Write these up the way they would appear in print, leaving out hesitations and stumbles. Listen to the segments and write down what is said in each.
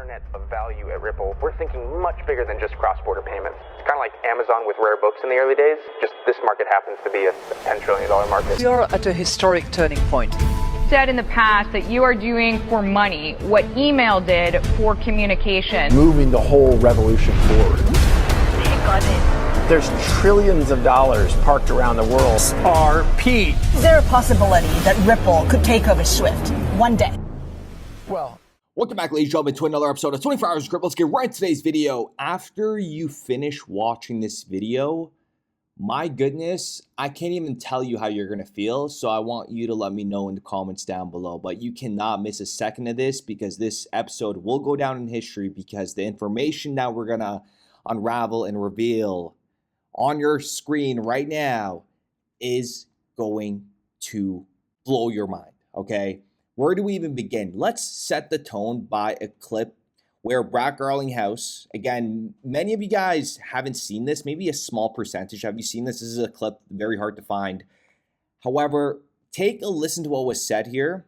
internet of value at Ripple, we're thinking much bigger than just cross-border payments. It's kind of like Amazon with rare books in the early days, just this market happens to be a $10 trillion market. We are at a historic turning point. Said in the past that you are doing for money what email did for communication. Moving the whole revolution forward. Take on it. There's trillions of dollars parked around the world. XRP. Is there a possibility that Ripple could take over Swift one day? Well, welcome back, ladies and gentlemen, to another episode of 24 Hours of Crypto. Let's get right into today's video. After you finish watching this video, my goodness, I can't even tell you how you're going to feel. So I want you to let me know in the comments down below. But you cannot miss a second of this because this episode will go down in history because the information that we're going to unravel and reveal on your screen right now is going to blow your mind, okay? Where do we even begin? Let's set the tone by a clip where Brad Garlinghouse, again, many of you guys haven't seen this, maybe a small percentage. Have you seen this? This is a clip very hard to find. However, take a listen to what was said here,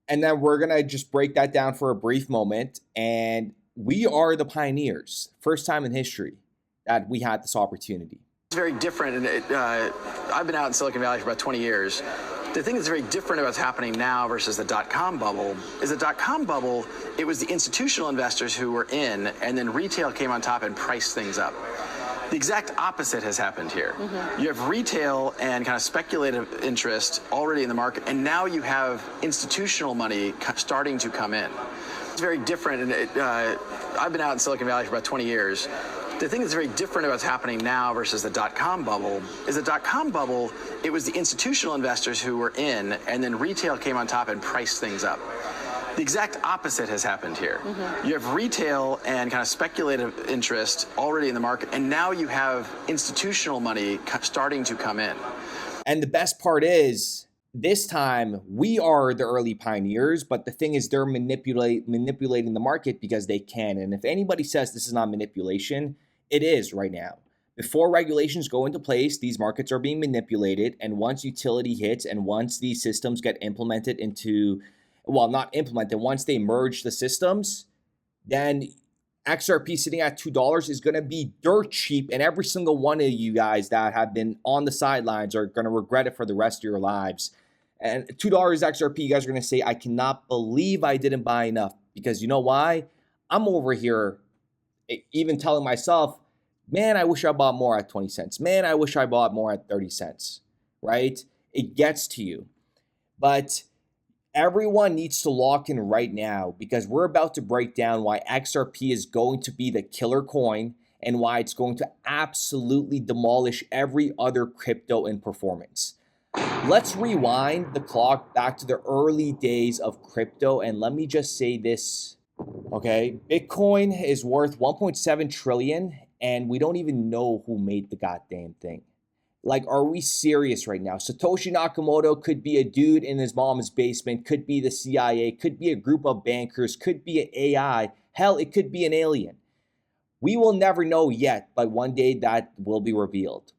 and then we're going to just break that down for a brief moment. And we are the pioneers, first time in history that we had this opportunity. It's very different, and I've been out in Silicon Valley for about 20 years. The thing that's very different about what's happening now versus the dot-com bubble is the dot-com bubble, it was the institutional investors who were in, and then retail came on top and priced things up. The exact opposite has happened here. You have retail and kind of speculative interest already in the market, and now you have institutional money starting to come in. It's very different, and I've been out in Silicon Valley for about 20 years. The thing that's very different about what's happening now versus the dot-com bubble is the dot-com bubble, it was the institutional investors who were in, and then retail came on top and priced things up. The exact opposite has happened here. You have retail and kind of speculative interest already in the market, and now you have institutional money starting to come in. And the best part is, this time we are the early pioneers, but the thing is they're manipulating the market because they can. And if anybody says this is not manipulation, it is right now. Before regulations go into place, these markets are being manipulated. And once utility hits and once these systems get implemented into, well, not implemented, once they merge the systems, then XRP sitting at $2 is going to be dirt cheap. And every single one of you guys that have been on the sidelines are going to regret it for the rest of your lives. And $2 XRP, you guys are going to say, I cannot believe I didn't buy enough. Because you know why? I'm over here even telling myself, man, I wish I bought more at 20 cents. Man, I wish I bought more at 30 cents, right? It gets to you. But everyone needs to lock in right now because we're about to break down why XRP is going to be the killer coin and why it's going to absolutely demolish every other crypto in performance. Let's rewind the clock back to the early days of crypto, and let me just say this, okay? Bitcoin is worth 1.7 trillion, and we don't even know who made the goddamn thing. Like, are we serious right now? Satoshi Nakamoto could be a dude in his mom's basement, could be the CIA, could be a group of bankers, could be an AI. Hell, it could be an alien. We will never know yet, but one day that will be revealed.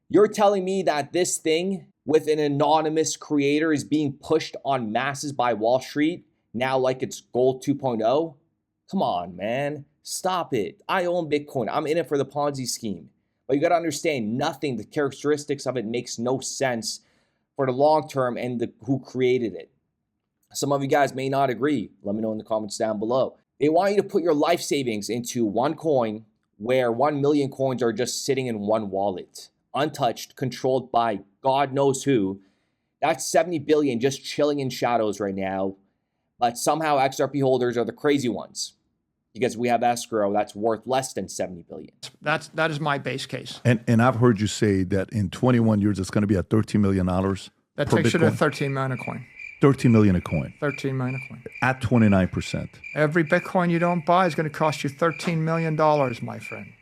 You're telling me that this thing with an anonymous creator is being pushed on masses by Wall Street now like it's gold 2.0? Come on, man. Stop it. I own Bitcoin. I'm in it for the Ponzi scheme. But you got to understand, nothing, the characteristics of it makes no sense for the long term and who created it. Some of you guys may not agree. Let me know in the comments down below. They want you to put your life savings into one coin where 1 million coins are just sitting in one wallet, untouched, controlled by God knows who. That's 70 billion just chilling in shadows right now. But somehow XRP holders are the crazy ones because we have escrow that's worth less than 70 billion. That is my base case. And I've heard you say that in 21 years it's going to be at $13 million. That takes you to 13 million a coin. 13 million a coin. 13 million a coin. At 29%. Every Bitcoin you don't buy is going to cost you $13 million, my friend.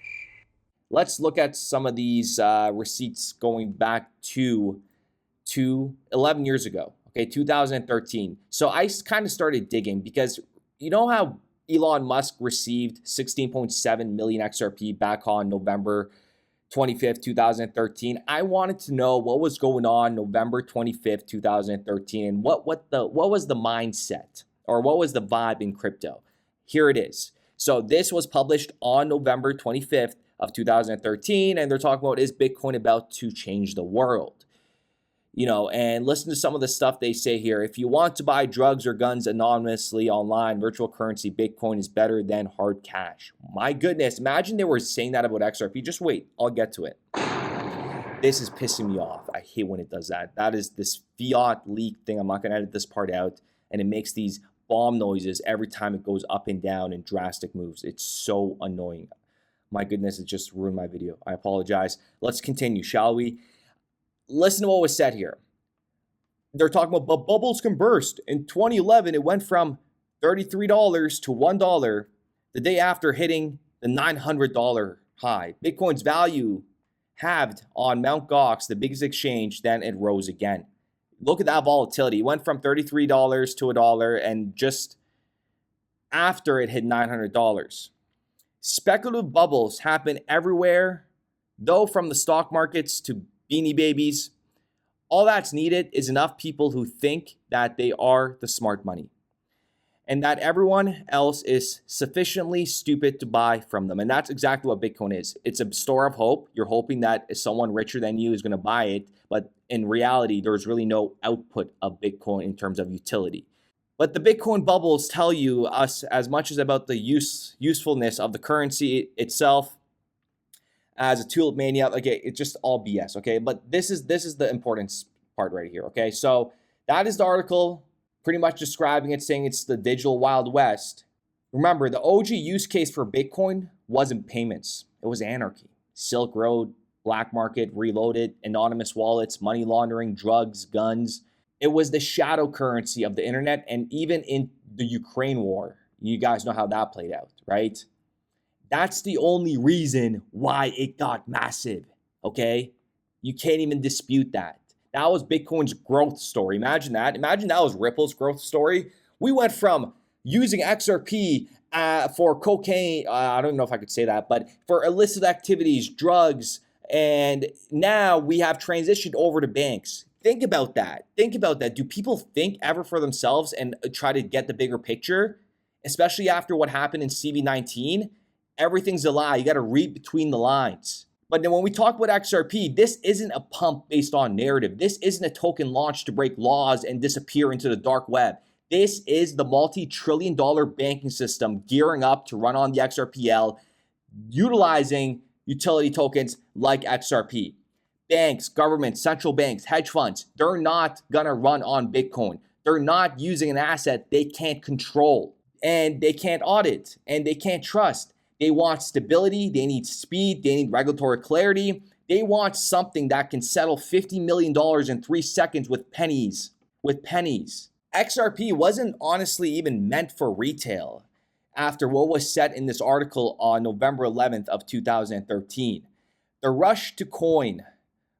Let's look at some of these receipts going back to 11 years ago, okay, 2013. So I kind of started digging because you know how Elon Musk received 16.7 million XRP back on November 25th, 2013. I wanted to know what was going on November 25th, 2013, and what was the mindset or what was the vibe in crypto. Here it is. So this was published on November 25th of 2013, and they're talking about, is Bitcoin about to change the world? You know, and listen to some of the stuff they say here. If you want to buy drugs or guns anonymously online, virtual currency Bitcoin is better than hard cash. My goodness, imagine they were saying that about XRP. Just wait, I'll get to it. This is pissing me off. I hate when it does that. That is this fiat leak thing. I'm not going to edit this part out. And it makes these bomb noises every time it goes up and down in drastic moves. It's so annoying. My goodness, it just ruined my video. I apologize. Let's continue, shall we? Listen to what was said here. They're talking about, but bubbles can burst. In 2011, it went from $33 to $1 the day after hitting the $900 high. Bitcoin's value halved on Mt. Gox, the biggest exchange, then it rose again. Look at that volatility. It went from $33 to $1, and just after it hit $900. Speculative bubbles happen everywhere, though, from the stock markets to beanie babies. All that's needed is enough people who think that they are the smart money and that everyone else is sufficiently stupid to buy from them. And that's exactly what Bitcoin is. It's a store of hope. You're hoping that someone richer than you is going to buy it, but in reality, there's really no output of Bitcoin in terms of utility. But the Bitcoin bubbles tell you us as much as about the usefulness of the currency itself as a tulip mania. Okay, it's just all BS, okay? But this is the important part right here, okay? So that is the article pretty much describing it, saying it's the digital Wild West. Remember, the OG use case for Bitcoin wasn't payments. It was anarchy. Silk Road, black market, reloaded, anonymous wallets, money laundering, drugs, guns. It was the shadow currency of the internet, and even in the Ukraine war, you guys know how that played out, right? That's the only reason why it got massive, okay? You can't even dispute that. That was Bitcoin's growth story. Imagine that. Imagine that was Ripple's growth story. We went from using XRP for cocaine, I don't know if I could say that, but for illicit activities, drugs, and now we have transitioned over to banks. Think about that. Think about that. Do people think ever for themselves and try to get the bigger picture? Especially after what happened in CV19? Everything's a lie. You got to read between the lines. But then when we talk about XRP, this isn't a pump based on narrative. This isn't a token launched to break laws and disappear into the dark web. This is the multi-trillion-dollar banking system gearing up to run on the XRPL, utilizing utility tokens like XRP. Banks, governments, central banks, hedge funds, they're not going to run on Bitcoin. They're not using an asset they can't control, and they can't audit, and they can't trust. They want stability, they need speed, they need regulatory clarity. They want something that can settle $50 million in 3 seconds with pennies. XRP wasn't honestly even meant for retail after what was said in this article on November 11th of 2013. The rush to coin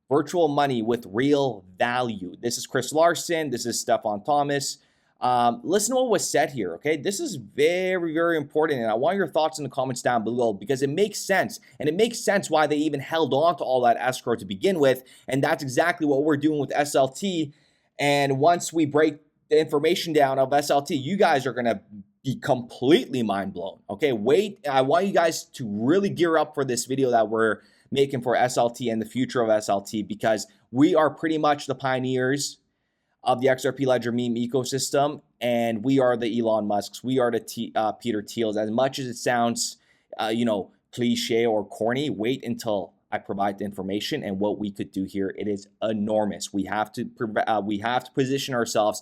virtual money with real value. This is Chris Larson. This is Stefan Thomas. Listen to what was said here, okay? This is very, very important, and I want your thoughts in the comments down below because it makes sense, and it makes sense why they even held on to all that escrow to begin with, and that's exactly what we're doing with SLT. And once we break the information down of SLT, you guys are going to be completely mind blown, okay? Wait, I want you guys to really gear up for this video that we're making for SLT and the future of SLT, because we are pretty much the pioneers of the XRP Ledger meme ecosystem, and we are the Elon Musks, we are the Peter Thiels. As much as it sounds, cliche or corny, wait until I provide the information and what we could do here. It is enormous. We have to position ourselves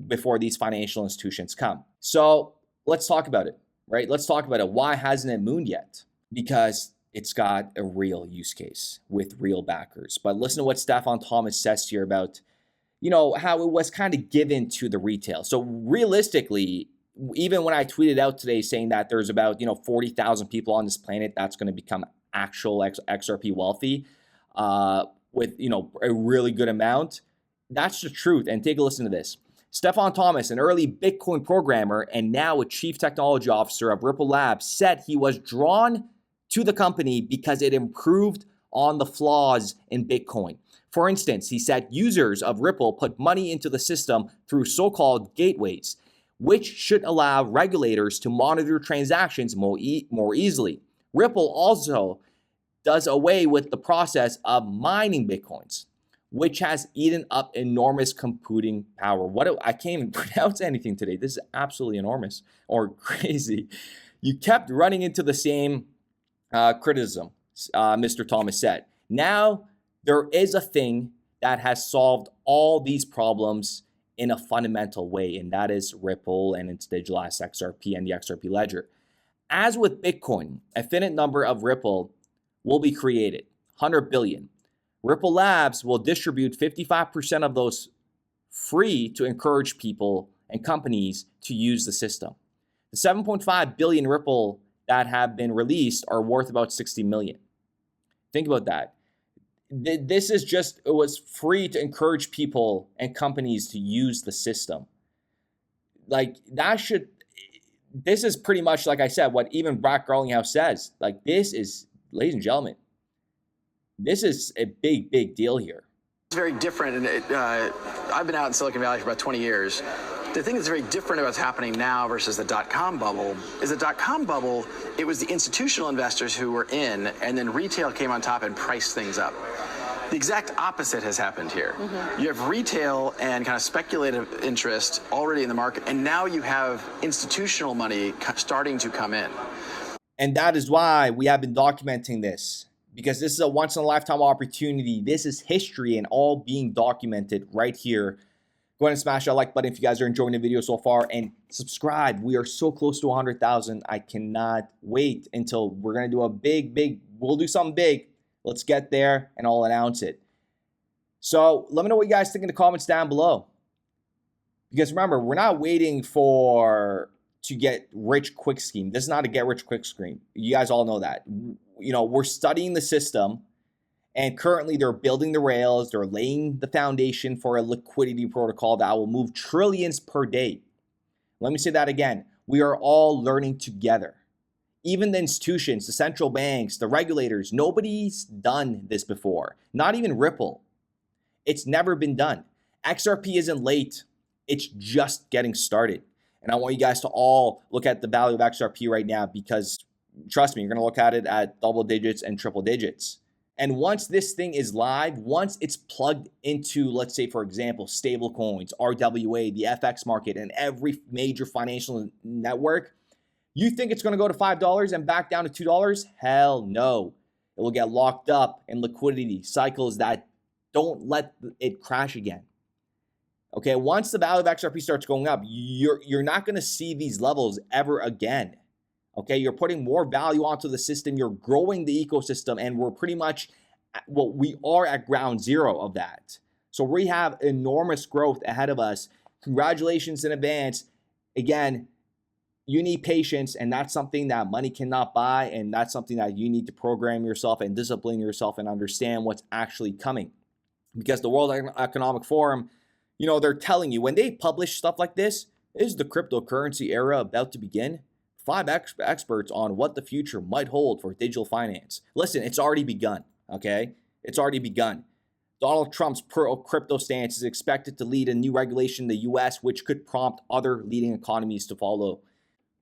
before these financial institutions come. So let's talk about it, right? Let's talk about it. Why hasn't it mooned yet? Because it's got a real use case with real backers. But listen to what Stefan Thomas says here about how it was kind of given to the retail. So realistically, even when I tweeted out today saying that there's about 40,000 people on this planet that's going to become actual XRP wealthy with a really good amount, that's the truth. And take a listen to this. Stefan Thomas, an early Bitcoin programmer and now a chief technology officer of Ripple Labs, said he was drawn to the company because it improved on the flaws in Bitcoin. For instance, he said users of Ripple put money into the system through so-called gateways. which should allow regulators to monitor transactions more easily. Ripple also does away with the process of mining Bitcoins, which has eaten up enormous computing power. I can't even pronounce anything today. This is absolutely enormous or crazy. You kept running into the same criticism, Mr. Thomas said. Now there is a thing that has solved all these problems in a fundamental way, and that is Ripple and its digital asset XRP and the XRP ledger. As with Bitcoin, a finite number of Ripple will be created, 100 billion. Ripple Labs will distribute 55% of those free to encourage people and companies to use the system. The 7.5 billion Ripple that have been released are worth about 60 million. Think about that. This is just, it was free to encourage people and companies to use the system. Like this is pretty much, like I said, what even Brad Garlinghouse says. Like this is, ladies and gentlemen, this is a big, big deal here. It's very different, and I've been out in Silicon Valley for about 20 years. The thing that's very different about what's happening now versus the dot-com bubble is the dot-com bubble, it was the institutional investors who were in, and then retail came on top and priced things up. The exact opposite has happened here. You have retail and kind of speculative interest already in the market, and now you have institutional money starting to come in. And that is why we have been documenting this, because this is a once-in-a-lifetime opportunity. This is history and all being documented right here. Go ahead and smash that like button if you guys are enjoying the video so far, and subscribe. We are so close to 100,000. I cannot wait until we're going to do a big, we'll do something big. Let's get there and I'll announce it. So let me know what you guys think in the comments down below. Because remember, we're not waiting to get rich quick scheme. This is not a get rich quick scheme. You guys all know that. You know, we're studying the system, and currently they're building the rails. They're laying the foundation for a liquidity protocol that will move trillions per day. Let me say that again. We are all learning together. Even the institutions, the central banks, the regulators, nobody's done this before. Not even Ripple. It's never been done. XRP isn't late. It's just getting started. And I want you guys to all look at the value of XRP right now, because trust me, you're going to look at it at double digits and triple digits. And once this thing is live, once it's plugged into, let's say, for example, stable coins, RWA, the FX market, and every major financial network, you think it's going to go to $5 and back down to $2? Hell no. It will get locked up in liquidity cycles that don't let it crash again. Okay, once the value of XRP starts going up, you're not going to see these levels ever again. Okay, you're putting more value onto the system. You're growing the ecosystem, and we're pretty much, well, we are at ground zero of that. So we have enormous growth ahead of us. Congratulations in advance. Again, you need patience, and that's something that money cannot buy, and that's something that you need to program yourself and discipline yourself and understand what's actually coming. Because the World Economic Forum, you know, they're telling you, when they publish stuff like this, is the cryptocurrency era about to begin? 5 experts on what the future might hold for digital finance. Listen, it's already begun, okay? It's already begun. Donald Trump's pro-crypto stance is expected to lead a new regulation in the US, which could prompt other leading economies to follow.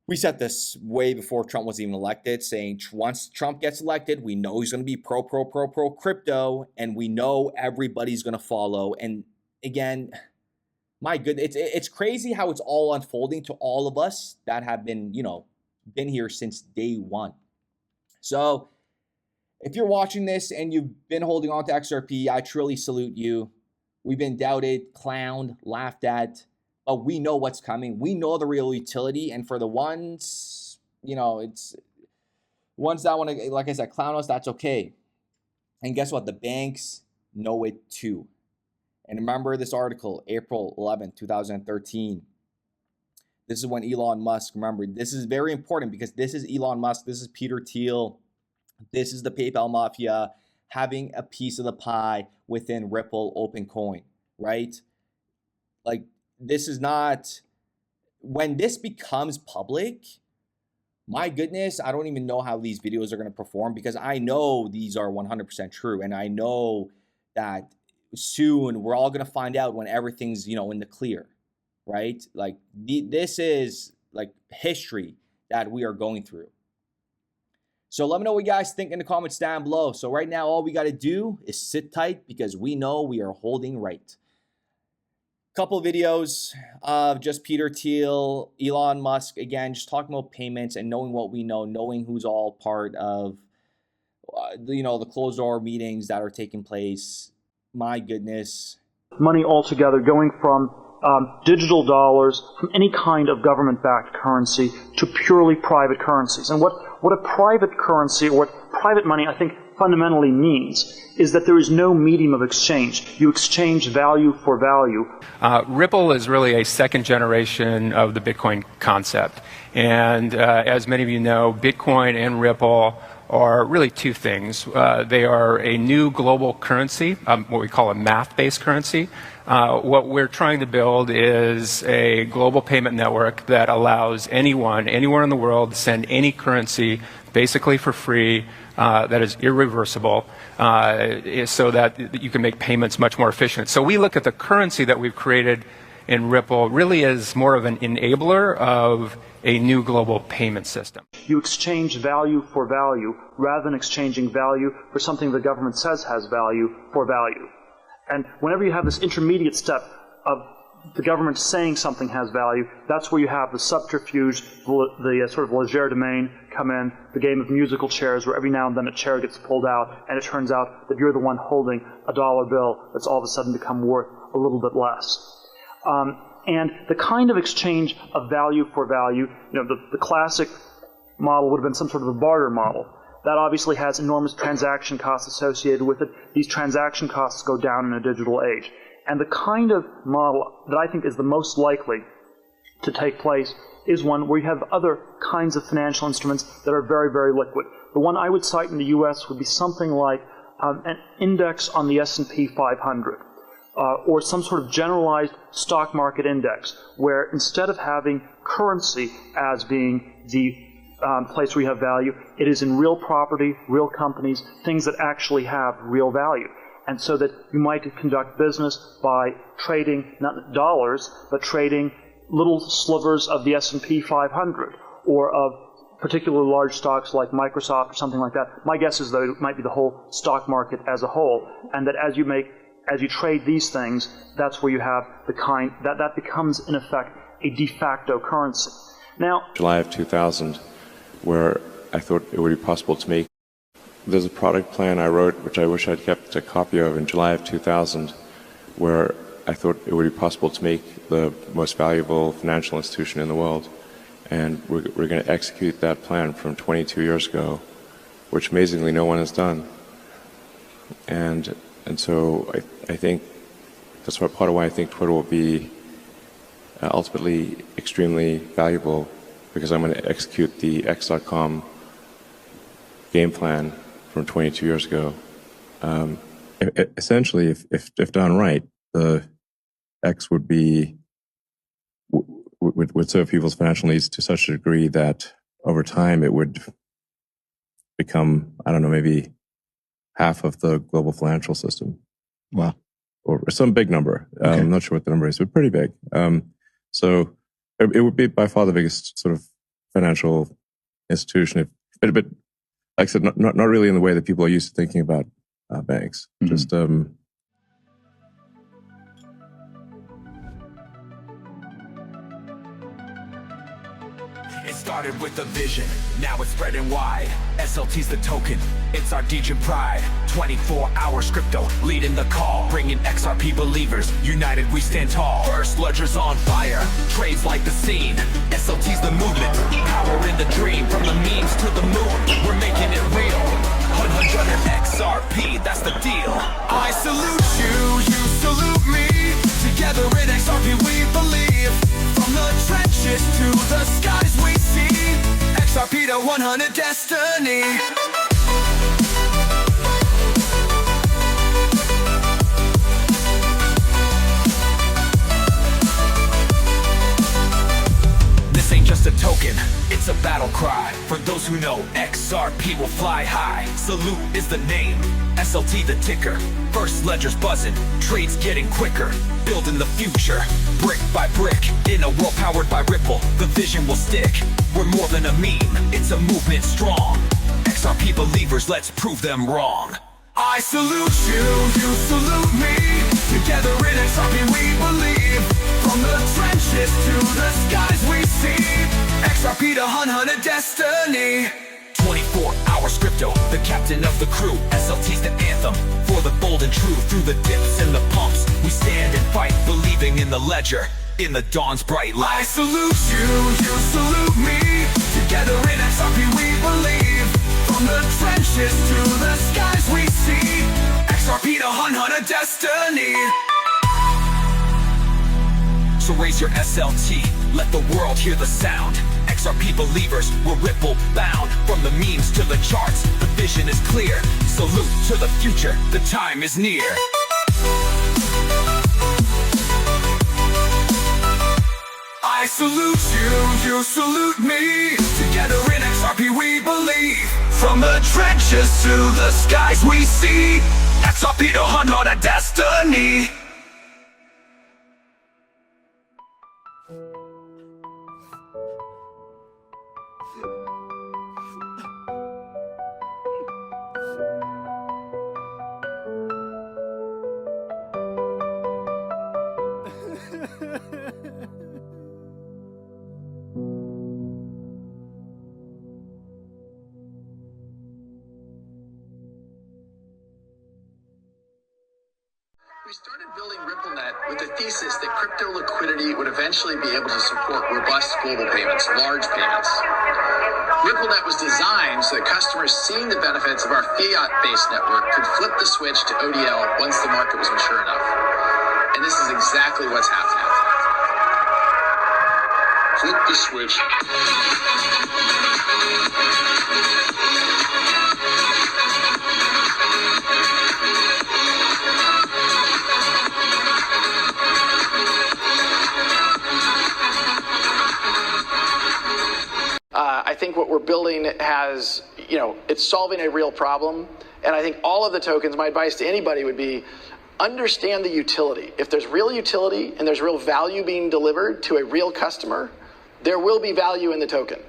We said this way before Trump was even elected, saying once Trump gets elected, we know he's going to be pro crypto, and we know everybody's going to follow. And again, my goodness, it's crazy how it's all unfolding to all of us that have been, you know, been here since day one. So if you're watching this and you've been holding on to XRP, I truly salute you. We've been doubted, clowned, laughed at, but we know what's coming. We know the real utility. And for the ones, you know, it's ones that want to, like I said, clown us, that's okay. And guess what? The banks know it too. And remember this article, April 11, 2013. This is when Elon Musk, remember, this is very important because this is Elon Musk, this is Peter Thiel, this is the PayPal mafia having a piece of the pie within Ripple OpenCoin, right? Like, this is not, when this becomes public, my goodness, I don't even know how these videos are going to perform, because I know these are 100% true. And I know that soon we're all going to find out when everything's, you know, in the clear, right? Like this is like history that we are going through. So let me know what you guys think in the comments down below. So right now, all we got to do is sit tight because we know we are holding right. Couple videos of just Peter Thiel, Elon Musk, again, just talking about payments and knowing what we know, knowing who's all part of, the closed door meetings that are taking place. My goodness. Money altogether going from digital dollars, from any kind of government-backed currency to purely private currencies. And what a private currency or what private money, I think, fundamentally means is that there is no medium of exchange. You exchange value for value. Ripple is really a second generation of the Bitcoin concept. And as many of you know, Bitcoin and Ripple are really two things. They are a new global currency, what we call a math-based currency. What we're trying to build is a global payment network that allows anyone, anywhere in the world, to send any currency basically for free, that is irreversible, so that you can make payments much more efficient. So we look at the currency that we've created in Ripple really as more of an enabler of a new global payment system. You exchange value for value rather than exchanging value for something the government says has value for value. And whenever you have this intermediate step of the government saying something has value, that's where you have the subterfuge, the sort of legerdemain come in, the game of musical chairs where every now and then a chair gets pulled out and it turns out that you're the one holding a dollar bill that's all of a sudden become worth a little bit less. And the kind of exchange of value for value, the classic model would have been some sort of a barter model. That obviously has enormous transaction costs associated with it. These transaction costs go down in a digital age. And the kind of model that I think is the most likely to take place is one where you have other kinds of financial instruments that are very, very liquid. The one I would cite in the U.S. would be something like an index on the S&P 500. Or some sort of generalized stock market index, where instead of having currency as being the place where you have value, it is in real property, real companies, things that actually have real value. And so that you might conduct business by trading, not dollars, but trading little slivers of the S&P 500 or of particularly large stocks like Microsoft or something like that. My guess is that it might be the whole stock market as a whole, and that as you trade these things, that's where you have the kind that becomes in effect a de facto currency. Now, July of 2000, where I thought it would be possible to make. There's a product plan I wrote, which I wish I'd kept a copy of in July of 2000, where I thought it would be possible to make the most valuable financial institution in the world. And we're going to execute that plan from 22 years ago, which amazingly no one has done. And so I think that's part of why I think Twitter will be ultimately extremely valuable, because I'm going to execute the X.com game plan from 22 years ago. Essentially, if done right, the X would serve people's financial needs to such a degree that over time it would become, I don't know, maybe half of the global financial system. Wow. Or some big number. Okay. I'm not sure what the number is, but pretty big. So it would be by far the biggest sort of financial institution. But like I said, not really in the way that people are used to thinking about banks. Mm-hmm. Just It started with a vision, now it's spreading wide. SLT's the token, it's our Degen pride. 24-hour crypto, leading the call. Bringing XRP believers, united we stand tall. First ledger's on fire, trades like the scene. SLT's the movement, power in the dream. From the memes to the moon, we're making it real. 100 XRP, that's the deal. I salute you, you salute me. Together in XRP we believe. From the trenches to the skies we see. XRP to 100 destiny. This ain't just the token, it's a battle cry. For those who know, XRP will fly high. Salute is the name, SLT the ticker. First ledger's buzzing, trades getting quicker. Building the future, brick by brick. In a world powered by Ripple, the vision will stick. We're more than a meme, it's a movement strong. XRP believers, let's prove them wrong. I salute you, you salute me. Together in XRP we believe. From the trenches to the skies we see. XRP to hunt a destiny. 24 hours crypto, the captain of the crew. SLT's the anthem, for the bold and true. Through the dips and the pumps, we stand and fight. Believing in the ledger, in the dawn's bright light. I salute you, you salute me. Together in XRP we believe. From the trenches to the skies we see. XRP to hunt a destiny. So raise your SLT, let the world hear the sound. XRP believers, we're Ripple bound. From the memes to the charts, the vision is clear. Salute to the future, the time is near. I salute you, you salute me. Together in XRP we believe. From the trenches to the skies we see. XRP to hunt a destiny. We started building RippleNet with the thesis that crypto liquidity would eventually be able to support robust global payments, large payments. RippleNet was designed so that customers seeing the benefits of our fiat-based network could flip the switch to ODL once the market was mature enough. And this is exactly what's happening. Flip the switch. I think what we're building has, it's solving a real problem. And I think all of the tokens, my advice to anybody would be, understand the utility. If there's real utility and there's real value being delivered to a real customer, there will be value in the token.